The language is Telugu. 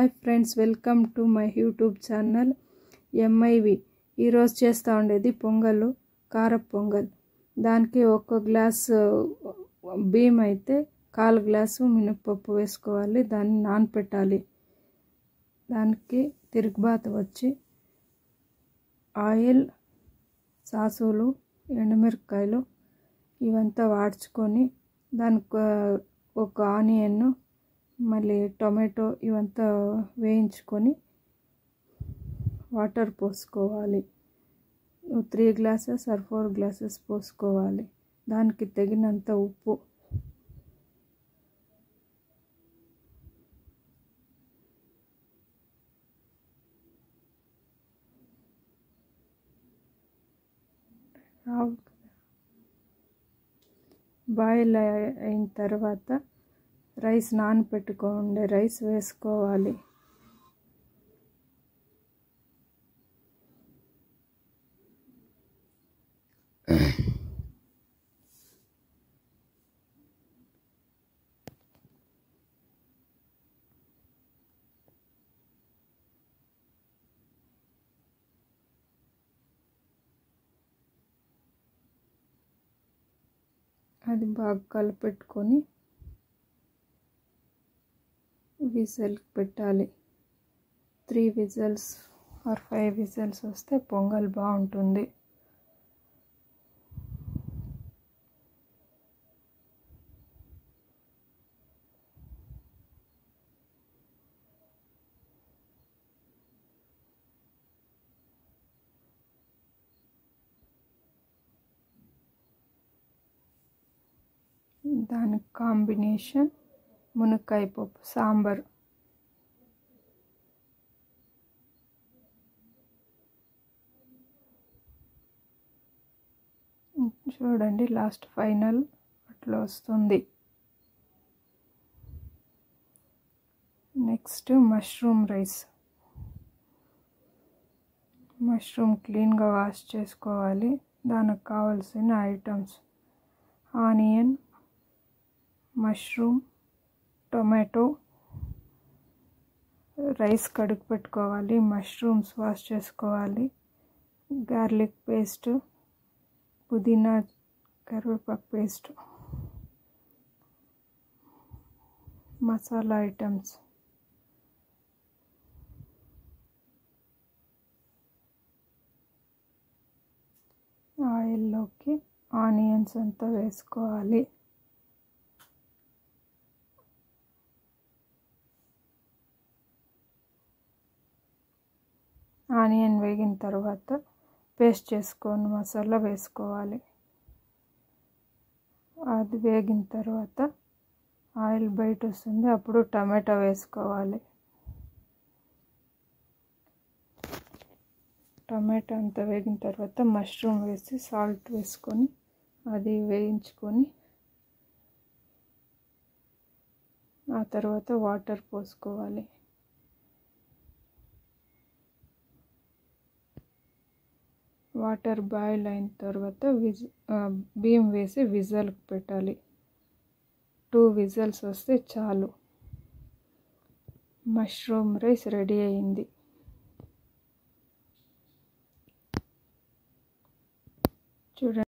Hi friends, welcome to my YouTube channel MIV. ఈరోజు చేస్తూ ఉండేది పొంగల్, కార పొంగల్. దానికి 1 గ్లాసు బియ్యం అయితే 1/4 గ్లాసు మినపప్పు వేసుకోవాలి. దాన్ని నానపెట్టాలి. దానికి తిరుగుబాతు వచ్చి ఆయిల్, సాసులు, ఎండుమిరపకాయలు ఇవంతా వాడ్చుకొని దానికి ఒక ఆనియన్, మళ్ళీ టొమాటో ఇవంతా వేయించుకొని వాటర్ పోసుకోవాలి. 3 గ్లాసెస్ ఆర్ 4 గ్లాసెస్ పోసుకోవాలి. దానికి తగినంత ఉప్పు, బాయిల్ అయిన తర్వాత రైస్ నానపెట్టుకోండి, రైస్ వేసుకోవాలి. అది బాగా కలిపెట్టుకొని విజిల్ పెట్టాలి. 3 విజిల్స్ ఆర్ 5 విజిల్స్ వస్తే పొంగల్ బాగుంటుంది. దానికి కాంబినేషన్ మునక్కాయ పప్పు, సాంబార్. చూడండి, లాస్ట్ ఫైనల్ అట్లా వస్తుంది. Next mushroom rice. మష్రూమ్ క్లీన్గా వాష్ చేసుకోవాలి. దానికి కావాల్సిన items onion, mushroom, tomato. Rice కడుగు పెట్టుకోవాలి, మష్రూమ్స్ వాష్ చేసుకోవాలి, గార్లిక్ పేస్ట్, పుదీనా, కరివేపాకు పేస్ట్, మసాలా ఐటమ్స్, ఆయిల్లోకి ఆనియన్స్ అంతా వేసుకోవాలి. ఆనియన్ వేగిన తర్వాత పేస్ట్ చేసుకొని మసాలా వేసుకోవాలి. అది వేగిన తర్వాత ఆయిల్ బయట వస్తుంది, అప్పుడు టమాటా వేసుకోవాలి. టమాటా అంతా వేగిన తర్వాత మష్రూమ్ వేసి సాల్ట్ వేసుకొని అది వేయించుకొని ఆ తర్వాత వాటర్ పోసుకోవాలి. వాటర్ బాయిల్ అయిన తర్వాత బియ్యం వేసి విజిల్కి పెట్టాలి. 2 విజిల్స్ వస్తే చాలు. మష్రూమ్ రైస్ రెడీ అయింది. చూడండి.